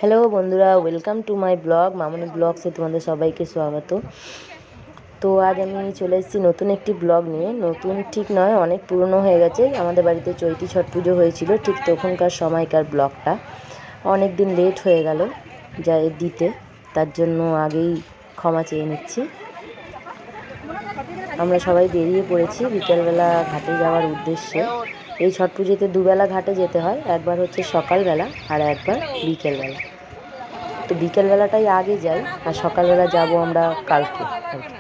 Hello বন্ধুরা, welcome to my blog মামনি ব্লগসে তোমাদের সবাইকে স্বাগত। তো আজ আমি চলে এসেছি নতুন একটি ব্লগ নিয়ে। নতুন ঠিক নয়, অনেক পুরনো হয়ে গেছে। আমাদের বাড়িতে চৈতি ছট পুজো হয়েছিল, ঠিক তখনকার সময়কার ব্লগটা। অনেক দিন লেট হয়ে গেল যা দিতে, তার জন্য আগেই ক্ষমা চেয়ে নিচ্ছি। আমরা সবাই বেরিয়ে পড়েছি বিকেলবেলা ঘাটে যাওয়ার উদ্দেশ্যে। এই ছট পুজোতে দুবেলা ঘাটে যেতে হয়, একবার হচ্ছে সকালবেলা আর একবার বিকেলবেলা। তো বিকেলবেলাটাই আগে যাই, আর সকালবেলা যাব আমরা কালকে আর কি।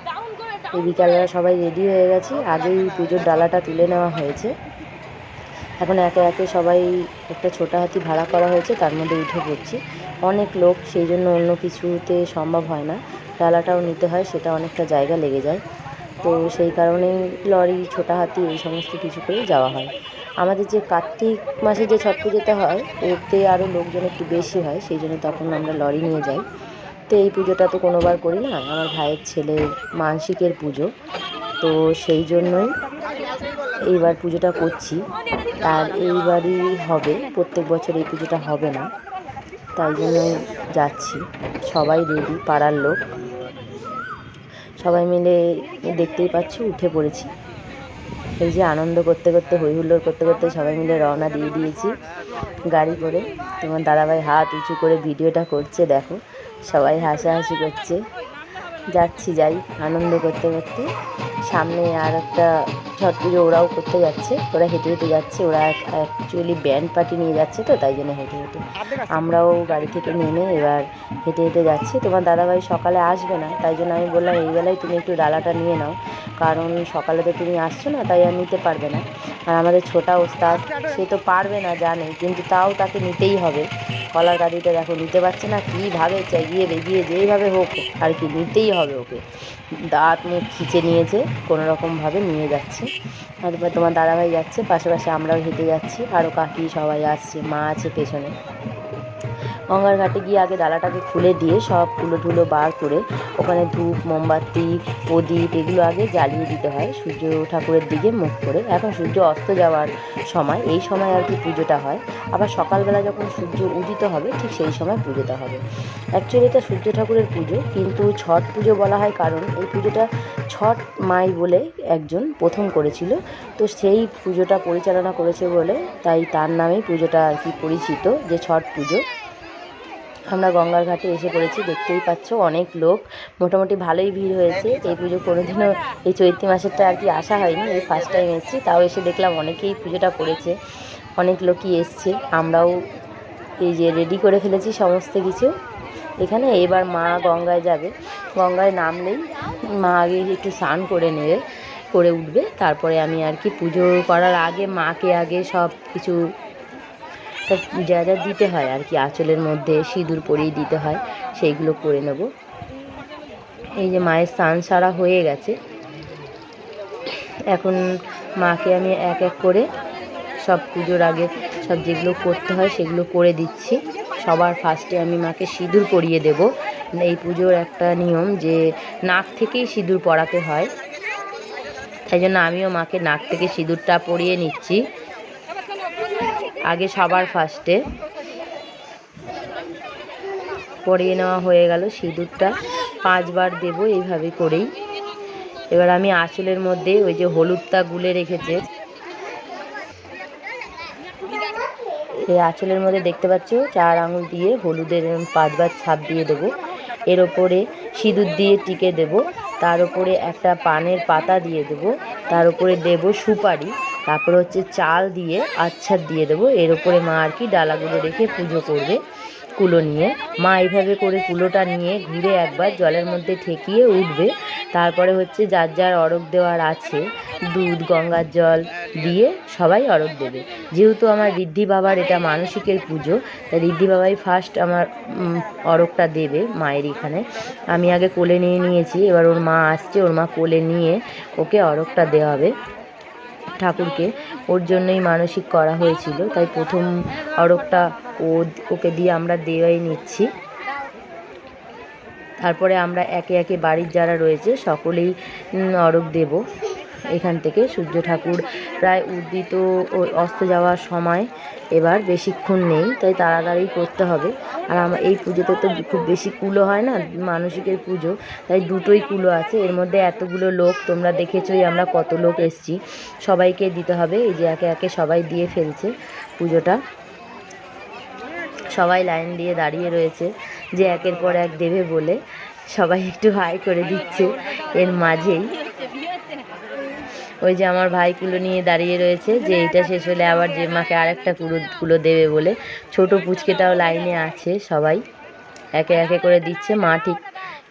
এই বিকেলবেলা সবাই রেডি হয়ে গেছি, আগেই পুজোর ডালাটা তুলে নেওয়া হয়েছে। এখন একে একে সবাই একটা ছোটো হাতি ভাড়া করা হয়েছে, তার মধ্যে উঠে পড়ছি। অনেক লোক, সেই জন্য অন্য কিছুতে সম্ভব হয় না। ডালাটাও নিতে হয়, সেটা অনেকটা জায়গা লেগে যায়। তো সেই কারণেই লরি, ছোটা হাতি এই সমস্ত কিছু করেই যাওয়া হয়। আমাদের যে কার্তিক মাসে যে ছট পুজোটা হয়, ওতে আরও লোকজন একটু বেশি হয়, সেই জন্য তখন আমরা লরি নিয়ে যাই। তো এই পুজোটা তো কোনোবার করি না, আমার ভাইয়ের ছেলের মানসিকের পুজো, তো সেই জন্যই এইবার পুজোটা করছি। আর এইবারই হবে, প্রত্যেক বছর এই পুজোটা হবে না, তাই জন্যই যাচ্ছি। সবাই রেডি, পাড়ার লোক সবাই মিলে দেখতেই পাচ্ছ উঠে পড়েছি। এই যে আনন্দ করতে করতে, হই হুল্লোড় করতে করতে সবাই মিলে রওনা দিয়ে দিয়েছি গাড়ি করে। তোমার দাদাভাই হাত উঁচু করে ভিডিওটা করছে, দেখো সবাই হাসাহাসি করছে। যাই আনন্দ করতে করতে। সামনে আর একটা ছট পুজো ওরাও করতে যাচ্ছে, ওরা হেঁটে হেঁটে যাচ্ছে। ওরা অ্যাকচুয়ালি ব্যান্ড পার্টি নিয়ে যাচ্ছে, তো তাই জন্য হেঁটে হেঁটে। আমরাও গাড়ি থেকে নেমে এবার হেঁটে হেঁটে যাচ্ছি। তোমার দাদাভাই সকালে আসবে না, তাই জন্য আমি বললাম এই বেলায় তুমি একটু ডালাটা নিয়ে নাও, কারণ সকালে তো তুমি আসছো না, তাই আর নিতে পারবে না। আর আমাদের ছোটা ওস্তাদ, সে তো পারবে না জানে, কিন্তু তাও তাকে নিতেই হবে। কলার গাড়িটা দেখো নিতে পারছে না, কীভাবে চাগিয়ে বেগিয়ে যেইভাবে হোক আর কি নিতেই হবে ওকে। দাঁত মুখ খিচে নিয়েছে, কোনো রকমভাবে নিয়ে যাচ্ছে। আর তোমার দাদাভাই যাচ্ছে, পাশে আমরাও হেঁটে যাচ্ছি, আরও কাকি সবাই আসছে, মা আছে পেছনে। গঙ্গার ঘাটে গিয়ে আগে ডালাটাকে খুলে দিয়ে সব তুলো টুলো বার করে ওখানে ধূপ, মোমবাতি, প্রদীপ এগুলো আগে জ্বালিয়ে দিতে হয় সূর্য ঠাকুরের দিকে মুখ করে। এখন সূর্য অস্ত যাওয়ার সময়, এই সময় আর কি পুজোটা হয়। আবার সকালবেলা যখন সূর্য উদিত হবে, ঠিক সেই সময় পুজোটা হবে। অ্যাকচুয়ালি এটা সূর্য ঠাকুরের পুজো, কিন্তু ছট পুজো বলা হয় কারণ এই পুজোটা ছট মাই বলে একজন প্রথম করেছিল, তো সেই পুজোটা পরিচালনা করেছে বলে তাই তার নামেই পুজোটা আর কি পরিচিত, যে ছট পুজো। আমরা গঙ্গার ঘাটে এসে পড়েছি, দেখতেই পাচ্ছ অনেক লোক, মোটামুটি ভালোই ভিড় হয়েছে। এই পুজো কোনোদিনও এই চৈত্র মাসেরটা আর কি আসা হয়নি, এই ফার্স্ট টাইম এসেছি, তাও এসে দেখলাম অনেকেই পুজোটা করেছে, অনেক লোকই এসছে। আমরাও এই যে রেডি করে ফেলেছি সমস্ত কিছু এখানে। এবার মা গঙ্গায় যাবে, গঙ্গায় নামলেই মা আগে একটু স্নান করে নেবে, করে উঠবে। তারপরে আমি আর কি পুজো করার আগে মাকে আগে সব কিছু যা যা দিতে হয় আর কি, আঁচলের মধ্যে সিঁদুর পরিয়ে দিতে হয়, সেইগুলো করে নেব। এই যে মায়ের স্নান সারা হয়ে গেছে, এখন মাকে আমি এক এক করে সব পুজোর আগে সব যেগুলো করতে হয় সেগুলো করে দিচ্ছি। সবার ফার্স্টে আমি মাকে সিঁদুর পরিয়ে দেব। এই পুজোর একটা নিয়ম যে নাক থেকেই সিঁদুর পরাতে হয়, তাই জন্য আমিও মাকে নাক থেকে সিঁদুরটা পরিয়ে নিচ্ছি আগে। সবার ফার্স্টে পরিয়ে নেওয়া হয়ে গেল সিঁদুরটা, 5 বার দেবো এইভাবে করেই। এবার আমি আঁচলের মধ্যে ওই যে হলুদটা গুলে রেখেছে, এই আঁচলের মধ্যে দেখতে পাচ্ছ 4 আঙুল দিয়ে হলুদের 5 বার ছাপ দিয়ে দেবো। এর ওপরে সিঁদুর দিয়ে টিকে দেব, তার উপরে একটা পানের পাতা দিয়ে দেব, তার উপরে দেব সুপারি, তারপরে হচ্ছে চাল দিয়ে আচ্ছাদ দিয়ে দেবো। এর ওপরে মা আর কি ডালাগুলো রেখে পুজো করবে কুলো নিয়ে। মা এইভাবে করে কুলোটা নিয়ে ঘুরে একবার জলের মধ্যে ঠেকিয়ে উঠবে। তারপরে হচ্ছে যার যার অরঘ দেওয়ার আছে, দুধ, গঙ্গার জল দিয়ে সবাই অরঘ দেবে। যেহেতু আমার ঋদ্ধি বাবার এটা মানসিকের পুজো, তাই ঋদ্ধি বাবাই ফার্স্ট আমার অরঘটা দেবে মায়ের এখানে। আমি আগে কোলে নিয়ে নিয়েছি, এবার ওর মা আসছে, ওর মা কোলে নিয়ে ওকে অরঘটা দেওয়া হবে ঠাকুরকে। ওর জন্যই মানসিক করা হয়েছিল, তাই প্রথম অরঘটা ওকে দিয়ে আমরা দেওয়াই নিচ্ছি। তারপরে আমরা একে একে বাড়ির যারা রয়েছে সকলেই অরঘ দেব। এখান থেকে সূর্য ঠাকুর প্রায় উদিত ও অস্ত যাওয়ার সময়, এবার বেশিক্ষণ নেই, তাই তাড়াতাড়ি করতে হবে। আর আমার এই পুজোতে তো খুব বেশি কুলো হয় না, মানসিকের পুজো, তাই দুটোই কুলো আছে। এর মধ্যে এতগুলো লোক তোমরা দেখেছই আমরা কত লোক এসছি, সবাইকে দিতে হবে। এই যে একে একে সবাই দিয়ে ফেলছে পুজোটা, সবাই লাইন দিয়ে দাঁড়িয়ে রয়েছে যে একের পর এক দেবে বলে, সবাই একটু হাই করে দিচ্ছে। এর মাঝেই ওই যে আমার ভাই কুলো নিয়ে দাঁড়িয়ে রয়েছে, যে এইটা শেষ হলে আবার যে মাকে আরেকটা কুলো দেবে বলে। ছোট পুচকেটাও লাইনে আছে, সবাই একে একে করে দিচ্ছে। মা ঠিক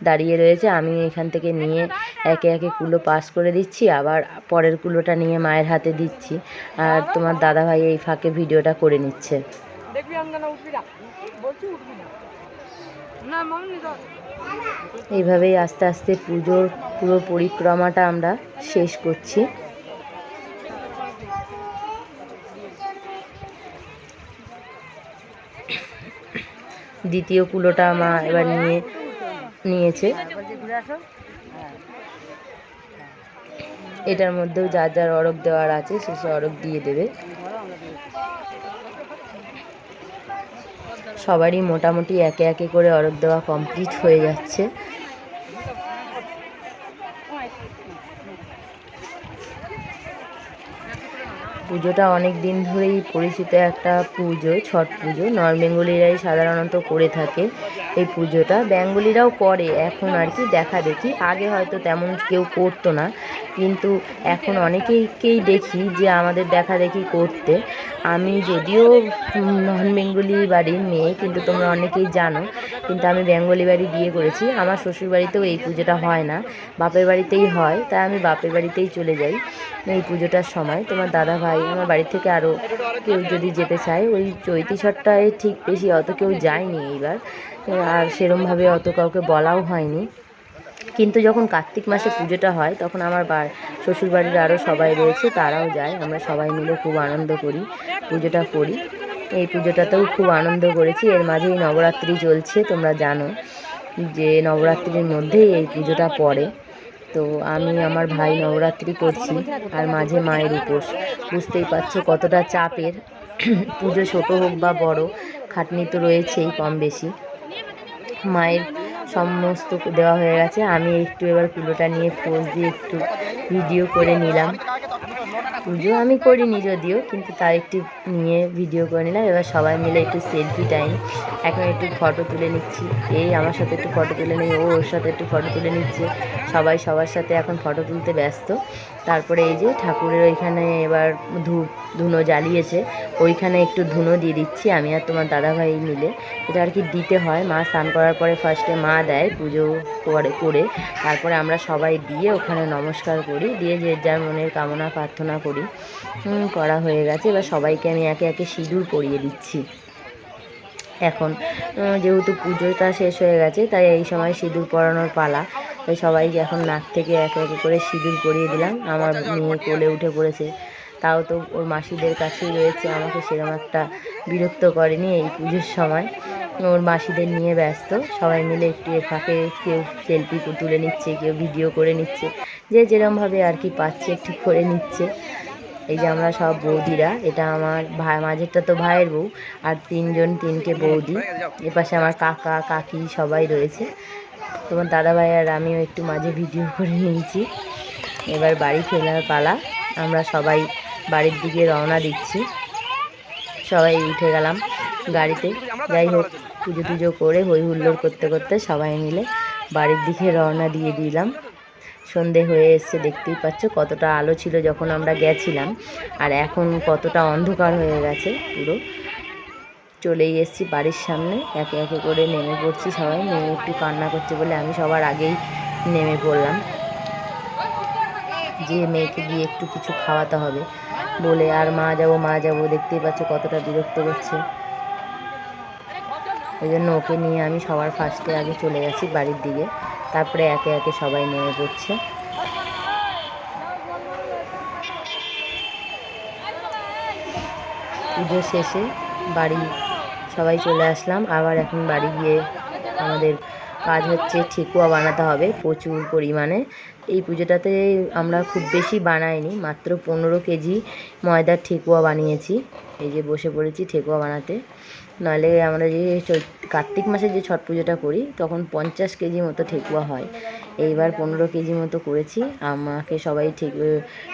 দাঁড়িয়ে রয়েছে, আমি এখান থেকে নিয়ে একে একে কুলো পাস করে দিচ্ছি, আবার পরের কুলোটা নিয়ে মায়ের হাতে দিচ্ছি। আর তোমার দাদাভাই এই ফাঁকে ভিডিওটা করে নিচ্ছে। এইভাবেই আস্তে আস্তে পুজোর পুরো পরিক্রমাটা আমরা শেষ করছি। দ্বিতীয় কুলোটা মা এবার নিয়েছে। এটার মধ্যেও যার যার অরগ দেওয়ার আছে শেষে অরগ দিয়ে দেবে। সবারই মোটামুটি একে একে করে অরগ দেওয়া কমপ্লিট হয়ে যাচ্ছে। পুজোটা অনেক দিন ধরেই পরিচিত একটা পুজো, ছট পুজো। নর্থ বেঙ্গলিরাই সাধারণত করে থাকে এই পুজোটা, বেঙ্গলিরাও করে এখন আর কি, দেখা দেখি। আগে হয়তো তেমন কেউ করতো না, কিন্তু এখন অনেকেই দেখি যে আমাদের দেখা দেখি করতে। আমি যদিও নন বেঙ্গলি বাড়ির মেয়ে, কিন্তু তোমরা অনেকেই জানো, কিন্তু আমি বেঙ্গলি বাড়ি বিয়ে করেছি। আমার শ্বশুর বাড়িতেও এই পুজোটা হয় না, বাপের বাড়িতেই হয়, তাই আমি বাপের বাড়িতেই চলে যাই এই পুজোটার সময়। তোমার দাদা ভাই, আমার বাড়ি থেকে আরও কেউ যদি যেতে চায়, ওই চৈতি ছটটায় ঠিক বেশি অত কেউ যায়নি এইবার, আর সেরমভাবে অত কাউকে বলাও হয়নি। কিন্তু যখন কার্তিক মাসে পুজোটা হয়, তখন আমার শ্বশুরবাড়ির আরও সবাই রয়েছে, তারাও যায়। আমরা সবাই মিলে খুব আনন্দ করি, পুজোটা করি। এই পুজোটাতেও খুব আনন্দ করেছি। এর মাঝেই নবরাত্রি চলছে, তোমরা জানো যে নবরাত্রির মধ্যেই এই পুজোটা পড়ে। তো আমি আমার ভাই নবরাত্রি করছি, আর মাঝে মায়ের উপোস। বুঝতেই পারছো কতটা চাপের। পুজো ছোটো হোক বা বড়, খাটনি তো রয়েছেই কম বেশি। মায়ের সমস্ত দেওয়া হয়ে গেছে, আমি একটু এবার কুলোটা নিয়ে পোজ দিয়ে একটু ভিডিও করে নিলাম। পুজো আমি করিনি যদিও, কিন্তু তার একটু নিয়ে ভিডিও করে নিলাম। এবার সবাই মিলে একটু সেলফি টাইম, এখন একটু ফটো তুলে নিচ্ছি। এই আমার সাথে একটু ফটো তুলে নিই, ওর সাথে একটু ফটো তুলে নিচ্ছে। সবাই সবার সাথে এখন ফটো তুলতে ব্যস্ত। তারপরে এই যে ঠাকুরের ওইখানে এবার ধুনো জ্বালিয়েছে, ওইখানে একটু ধুনো দিয়ে দিচ্ছি আমি আর তোমার দাদাভাই মিলে। এটা আর কি দিতে হয়, মা স্নান করার পরে ফার্স্টে মা দেয় পুজো করে, তারপরে আমরা সবাই দিয়ে ওখানে নমস্কার করি, দিয়ে যে যার মনের কামনা প্রার্থনা করি। করা হয়ে গেছে, এবার সবাইকে আমি একে একে সিঁদুর পরিয়ে দিচ্ছি। এখন যেহেতু পুজোটা শেষ হয়ে গেছে, তাই এই সময় সিঁদুর পরানোর পালা, তাই সবাইকে এখন নাক থেকে একে একে করে সিঁদুর পরিয়ে দিলাম। আমার মেয়ে কোলে উঠে পড়েছে, তাও তো ওর মাসিদের কাছেই রয়েছে, আমাকে সেরকম একটা বিরক্ত করেনি এই পুজোর সময়। ওর মাসিদের নিয়ে ব্যস্ত, সবাই মিলে একটু ফাঁকে কেউ সেলফি তুলে নিচ্ছে, কেউ ভিডিও করে নিচ্ছে, যে যেরমভাবে আর কি পাচ্ছে একটু করে নিচ্ছে। এই যে আমরা সব বৌদিরা, এটা আমার ভাই, মাঝেরটা তো ভাইয়ের বউ, আর তিনটে বৌদি, এপাশে আমার কাকা কাকি সবাই রয়েছে। তোমার দাদাভাই আর আমিও একটু মাঝে ভিডিও করে নিয়েছি। এবার বাড়ি ফেরার পালা, আমরা সবাই বাড়ির দিকে রওনা দিচ্ছি। সবাই উঠে গেলাম গাড়িতে। যাই হোক, পুজো টুজো করে হই হুল্লোড় করতে করতে সবাই মিলে বাড়ির দিকে রওনা দিয়ে দিলাম। সন্ধে হয়ে এসছে, দেখতেই পাচ্ছ কতটা আলো ছিল যখন আমরা গেছিলাম, আর এখন কতটা অন্ধকার হয়ে গেছে পুরো। চলেই এসেছি বাড়ির সামনে, একে একে করে নেমে পড়ছি সবাই। মেয়ে একটু কান্না করছে বলে আমি সবার আগেই নেমে পড়লাম, যে মেয়েকে গিয়ে একটু কিছু খাওয়াতে হবে বলে। আর মা যাবো দেখতেই পাচ্ছ কতটা বিরক্ত করছে, ওই জন্য ওকে নিয়ে আমি সবার ফার্স্টে আগে চলে গেছি বাড়ির দিকে, তারপরে একে একে সবাই নেমে পড়ছে। পুজো শেষে বাড়ি সবাই চলে আসলাম। আবার এখন বাড়ি গিয়ে আমাদের কাজ হচ্ছে ঠেকুয়া বানাতে হবে প্রচুর পরিমাণে। এই পুজোটাতে আমরা খুব বেশি বানাইনি, মাত্র 15 কেজি ময়দার ঠেকুয়া বানিয়েছি। এই যে বসে পড়েছি ঠেকুয়া বানাতে। নাহলে আমরা যে কার্তিক মাসে যে ছট পুজোটা করি তখন 50 কেজি মতো ঠেকুয়া হয়। এইবার 15 কেজি মতো করেছি। আমাকে সবাই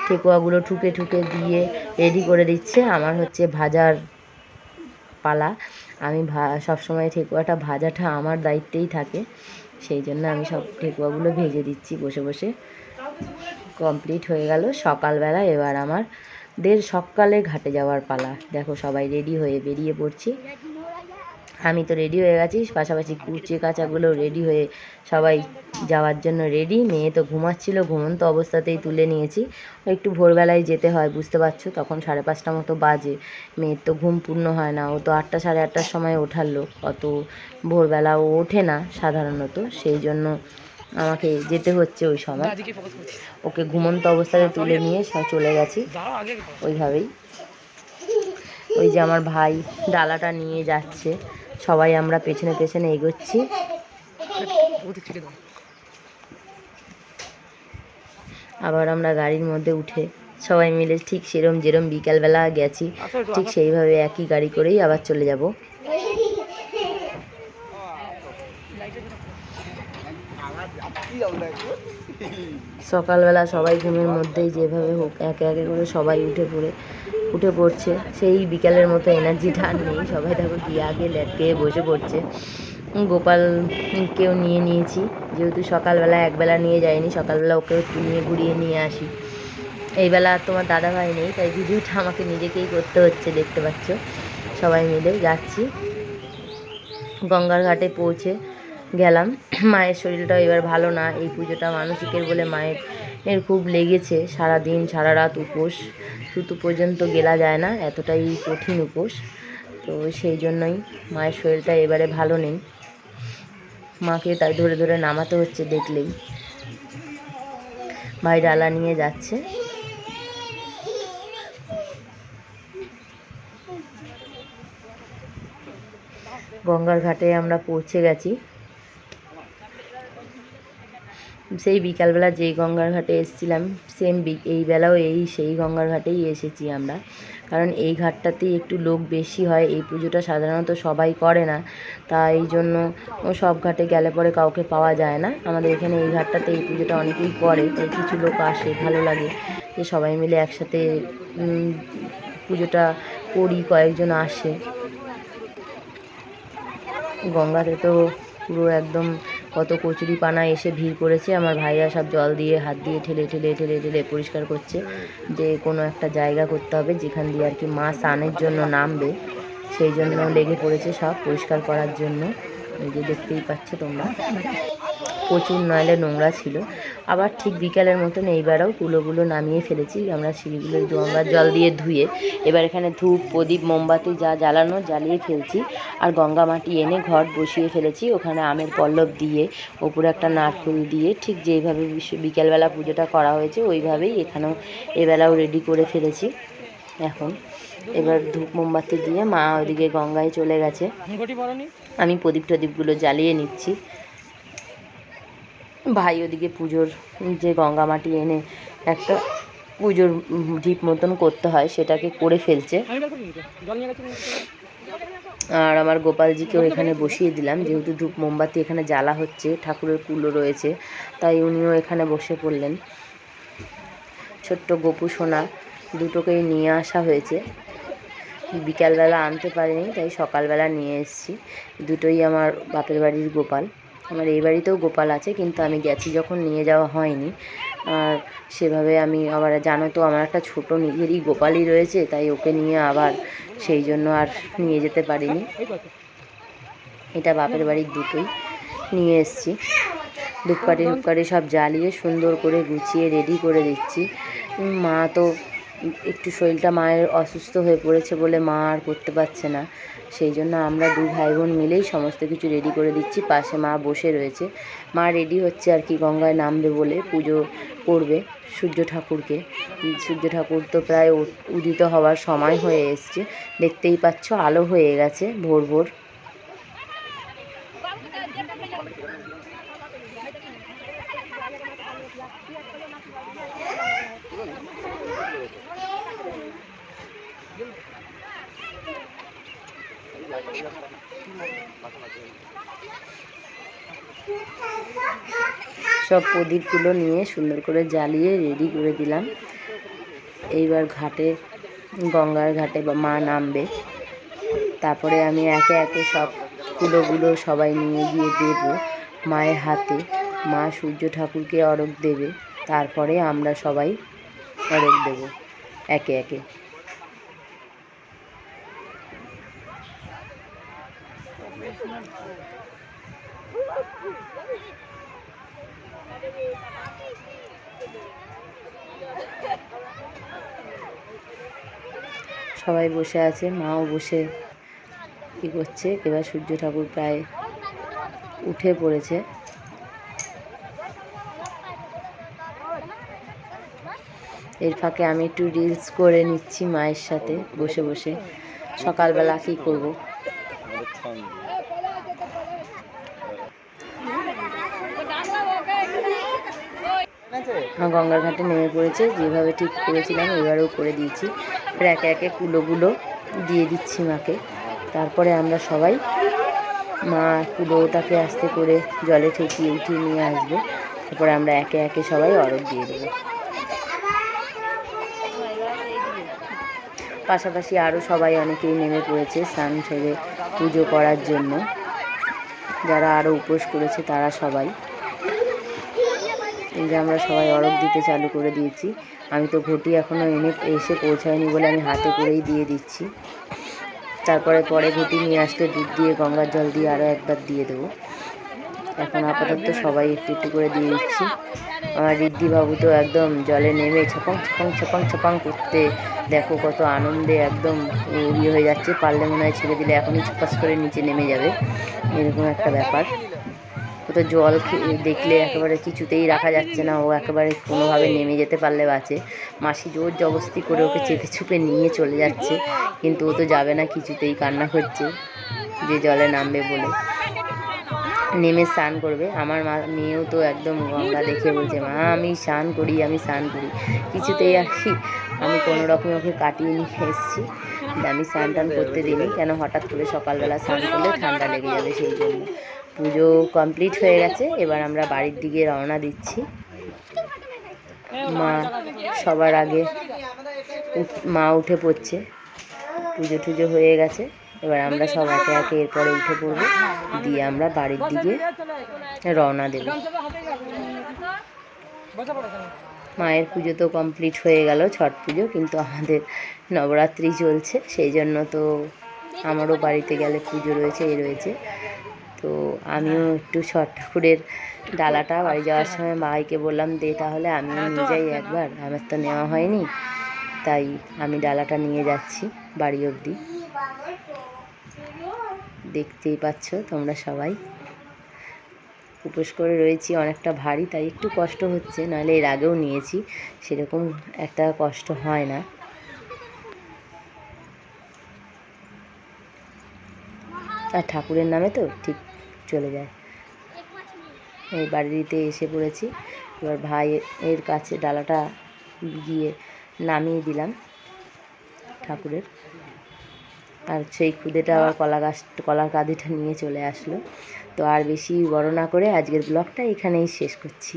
ঠেকুয়াগুলো ঠুকে ঠুকে দিয়ে রেডি করে দিচ্ছে। আমার হচ্ছে ভাজার পালা। আমি সবসময় ঠেকুয়াটা ভাজাটা আমার দায়িত্বেই থাকে, সেই জন্য আমি সব ঠেকুয়াগুলো ভেজে দিচ্ছি বসে বসে। কমপ্লিট হয়ে গেল সকালবেলা। এবার আমাদের সকালে ঘাটে যাওয়ার পালা। দেখো সবাই রেডি হয়ে বেরিয়ে পড়ছি। আমি তো রেডি হয়ে গেছি, পাশাপাশি কুচে কাচাগুলো রেডি হয়ে সবাই যাওয়ার জন্য রেডি। মেয়ে তো ঘুমাচ্ছিল, ঘুমন্ত অবস্থাতেই তুলে নিয়েছি। একটু ভোরবেলায় যেতে হয়, বুঝতে পারছো, তখন 5:30 মতো বাজে। মেয়ের তো ঘুম পূর্ণ হয় না, ও তো 8টা 8:30-র সময় ওঠার লোক। অত ভোরবেলা ও ওঠে না সাধারণত, সেই জন্য আমাকে যেতে হচ্ছে ওই সময়। ওকে ঘুমন্ত অবস্থায় তুলে নিয়ে সব চলে গেছি ওইভাবেই। ওই যে আমার ভাই ডালাটা নিয়ে যাচ্ছে, সবাই আমরা পেছনে পেছনে এগোচ্ছি। আবার আমরা গাড়ির মধ্যে উঠে সবাই মিলে ঠিক যেরম বিকালবেলা গেছি ঠিক সেইভাবে একই গাড়ি করেই আবার চলে যাব। সকালবেলা সবাই ঘুমের মধ্যেই যেভাবে হোক একে একে করে সবাই উঠে পড়ছে। সেই বিকালের মতো এনার্জিটা আর নেই। সবাই দেখো গিয়ে আগে লেটকে বসে পড়ছে। গোপালকেও নিয়ে নিয়েছি, যেহেতু সকালবেলা একবেলা নিয়ে যাইনি, সকালবেলা ওকেও ঘুরিয়ে নিয়ে আসি। এইবেলা তোমার দাদাভাই নেই, তাই ভিডিওটা আমাকে নিজেকেই করতে হচ্ছে, দেখতে পাচ্ছ। সবাই মিলে যাচ্ছি। গঙ্গার ঘাটে পৌঁছে গেলাম। মায়ের শরীরটাও এবার ভালো না। এই পুজোটা মানসিকের বলে মায়ের খুব লেগেছে। সারাদিন সারা রাত উপোস, থুতু পর্যন্ত গেলা যায় না, এতটাই কঠিন উপোস। তো সেই জন্যই মায়ের শরীরটা এবারে ভালো নেই। মাকে তাই ধরে ধরে নামাতে হচ্ছে দেখলেই। ভাই ডালা নিয়ে যাচ্ছে। গঙ্গার ঘাটে আমরা পৌঁছে গেছি। সেই বিকালবেলা যেই গঙ্গার ঘাটে এসেছিলাম সেম এই বেলাও সেই গঙ্গার ঘাটেই এসেছি আমরা, কারণ এই ঘাটটাতেই একটু লোক বেশি হয়। এই পুজোটা সাধারণত সবাই করে না, তাই জন্য সব ঘাটে গেলে পরে কাউকে পাওয়া যায় না। আমাদের এখানে এই ঘাটটাতে এই পুজোটা অনেকেই করে, তাই কিছু লোক আসে, ভালো লাগে যে সবাই মিলে একসাথে পুজোটা করি, কয়েকজন আসে। গঙ্গাতে তো পুরো একদম কত কচুরি পানা এসে ভিড় করেছে। আমার ভাইরা সব জল দিয়ে হাত দিয়ে ঠেলে ঠেলে ঠেলে ঠেলে পরিষ্কার করছে, যে কোনো একটা জায়গা করতে হবে যেখান দিয়ে আর কি মা স্নানের জন্য নামবে, সেই জন্য লেগে পড়েছে সব পরিষ্কার করার জন্য। এই যে দেখতেই পাচ্ছ তোমরা, প্রচুর নইলে নোংরা ছিল। আবার ঠিক বিকালের মতন এইবারও কুলোগুলো নামিয়ে ফেলেছি আমরা, সিঁড়িগুলো গঙ্গার জল দিয়ে ধুয়ে এবার এখানে ধূপ প্রদীপ মোমবাতি যা জ্বালানো জ্বালিয়ে ফেলছি। আর গঙ্গা মাটি এনে ঘট বসিয়ে ফেলেছি, ওখানে আমের পল্লব দিয়ে ওপরে একটা নারকেল দিয়ে ঠিক যেইভাবে বিকেলবেলা পুজোটা করা হয়েছে ওইভাবেই এখানেও এবেলাও রেডি করে ফেলেছি। এখন এবার ধূপ মোমবাতি দিয়ে মা ওইদিকে গঙ্গায় চলে গেছে, আমি প্রদীপ টদীপগুলো জ্বালিয়ে নিচ্ছি। ভাই ওদিকে পুজোর যে গঙ্গা মাটি এনে একটা পুজোর ঢিপ মতন করতে হয় সেটাকে করে ফেলছে। আর আমার গোপালজিকেও এখানে বসিয়ে দিলাম, যেহেতু ধূপ মোমবাতি এখানে জ্বালা হচ্ছে, ঠাকুরের কুলো রয়েছে, তাই উনিও এখানে বসে পড়লেন। ছোট্ট গোপু সোনা দুটোকেই নিয়ে আসা হয়েছে, বিকালবেলা আনতে পারিনি তাই সকালবেলা নিয়ে এসেছি। দুটোই আমার বাপের বাড়ির গোপাল। আমার এই বাড়িতেও গোপাল আছে, কিন্তু আমি গেছি যখন নিয়ে যাওয়া হয়নি। আর সেভাবে আমি আবার জানো তো আমার একটা ছোট নিজেরই গোপালই রয়েছে, তাই ওকে নিয়ে আবার সেই জন্য আর নিয়ে যেতে পারিনি। এটা বাপের বাড়ির দুটোই নিয়ে এসেছি। ধূপকাঠি সব জ্বালিয়ে সুন্দর করে গুছিয়ে রেডি করে দিচ্ছি। মা তো একটু শরীরটা মায়ের অসুস্থ হয়ে পড়েছে বলে মা আর করতে পারছে না, সেই জন্য আমরা দুই ভাই বোন মিলেই সমস্ত কিছু রেডি করে দিচ্ছি। পাশে মা বসে রয়েছে, মা রেডি হচ্ছে আর কি গঙ্গায় নামবে বলে, পুজো করবে সূর্য ঠাকুরকে। সূর্য ঠাকুর তো প্রায় উদিত হওয়ার সময় হয়ে এসছে, দেখতেই পাচ্ছ আলো হয়ে গেছে ভোর ভোর। সব প্রদীপগুলো নিয়ে সুন্দর করে জ্বালিয়ে রেডি করে দিলাম। এইবার ঘাটে, গঙ্গার ঘাটে বা মা নামবে। তারপরে আমি একে একে সব কুলোগুলো সবাই নিয়ে গিয়ে দেব মায়ের হাতে। মা সূর্য ঠাকুরকে অরঘ দেবে, তারপরে আমরা সবাই অরঘ দেব একে একে। সবাই বসে আছে, মাও বসে কী করছে। এবার সূর্য ঠাকুর প্রায় উঠে পড়েছে। এর ফাঁকে আমি একটু রিলস করে নিচ্ছি মায়ের সাথে বসে বসে। সকালবেলা কী করব, গঙ্গার ঘাটে নেমে পড়েছে। যেভাবে ঠিক করেছিলাম এবারেও করে দিয়েছি। একে একে কুলোগুলো দিয়ে দিচ্ছি মাকে। তারপরে আমরা সবাই, মা কুলোটাকে আস্তে করে জলে ঠেকিয়ে উঠিয়ে নিয়ে আসবে। তারপরে আমরা একে একে সবাই অরঘ দিয়ে দেবো। পাশাপাশি আরও সবাই অনেকেই নেমে পড়েছে স্নান সেরে পুজো করার জন্য। যারা আরও উপোস করেছে তারা সবাই। এই যে আমরা সবাই অরঘ দিতে চালু করে দিয়েছি। আমি তো ঘটি এখনও এসে পৌঁছায়নি বলে আমি হাতে করেই দিয়ে দিচ্ছি। তারপরে ঘটি নিয়ে আসলে দুধ দিয়ে গঙ্গার জল দিয়ে আরও একবার দিয়ে দেবো। এখন আপাতত সবাই একটু একটু করে দিয়ে দিচ্ছি। আমার ঋদ্ধিবাবু তো একদম জলে নেমে ছপং ছপং ছপং ছপং করতে, দেখো কত আনন্দে একদম ইয়ে হয়ে যাচ্ছে। পারলে মনে হয় ছেড়ে দিলে এখনই ছপাস করে নিচে নেমে যাবে, এরকম একটা ব্যাপার। ও তো জল দেখলে একেবারে কিছুতেই রাখা যাচ্ছে না। ও একেবারে কোনোভাবে নেমে যেতে পারলে বাঁচে। মাসি জোর জবস্তি করে ওকে চেপে চুপে নিয়ে চলে যাচ্ছে, কিন্তু ও তো যাবে না কিছুতেই। কান্না করছে যে জলে নামবে বলে। নেমে স্নান করবে। আমার মেয়েও তো একদম গঙ্গা দেখে বলছে, মা আমি স্নান করি, আমি স্নান করি। কিছুতেই আর কি আমি কোনো রকমে ওকে কাটিয়ে নিয়ে এসেছি। আমি স্নান টান করতে দিইনি, কেন হঠাৎ করে সকালবেলা স্নান করলে ঠান্ডা লেগে যাবে, সেই জন্য। পুজো কমপ্লিট হয়ে গেছে। এবার আমরা বাড়ির দিকে রওনা দিচ্ছি। মা সবার আগে মা উঠে পড়ছে। পুজো টুজো হয়ে গেছে। এবার আমরা সব একে একে এরপরে উঠে পড়বো, দিয়ে আমরা বাড়ির দিকে রওনা দেব। মায়ের পুজো তো কমপ্লিট হয়ে গেল, ছট পুজো, কিন্তু আমাদের নবরাত্রি চলছে, সেই জন্য তো আমারও বাড়িতে গেলে পুজো রয়েছে, রয়েছে। তো আমিও একটু ছট ঠাকুরের ডালাটা বাড়ি যাওয়ার সময় মাইকে বললাম, দে তাহলে আমিও নিয়ে যাই একবার, আমার তো নেওয়া হয়নি। তাই আমি ডালাটা নিয়ে যাচ্ছি বাড়ি অবধি। দেখতেই পাচ্ছ তোমরা সবাই। উপোস করে রয়েছি, অনেকটা ভারী, তাই একটু কষ্ট হচ্ছে। নাহলে এর আগেও নিয়েছি, সেরকম একটা কষ্ট হয় না। আর ঠাকুরের নামে তো ঠিক চলে যায়। এই বাড়িতে এসে পড়েছি। এবার ভাইয়ের কাছে ডালাটা গিয়ে নামিয়ে দিলাম ঠাকুরের। আর সেই খুদেটা আবার কলার কাঁদিটা নিয়ে চলে আসলো। তো আর বেশি বড় না করে আজকের ব্লগটা এখানেই শেষ করছি।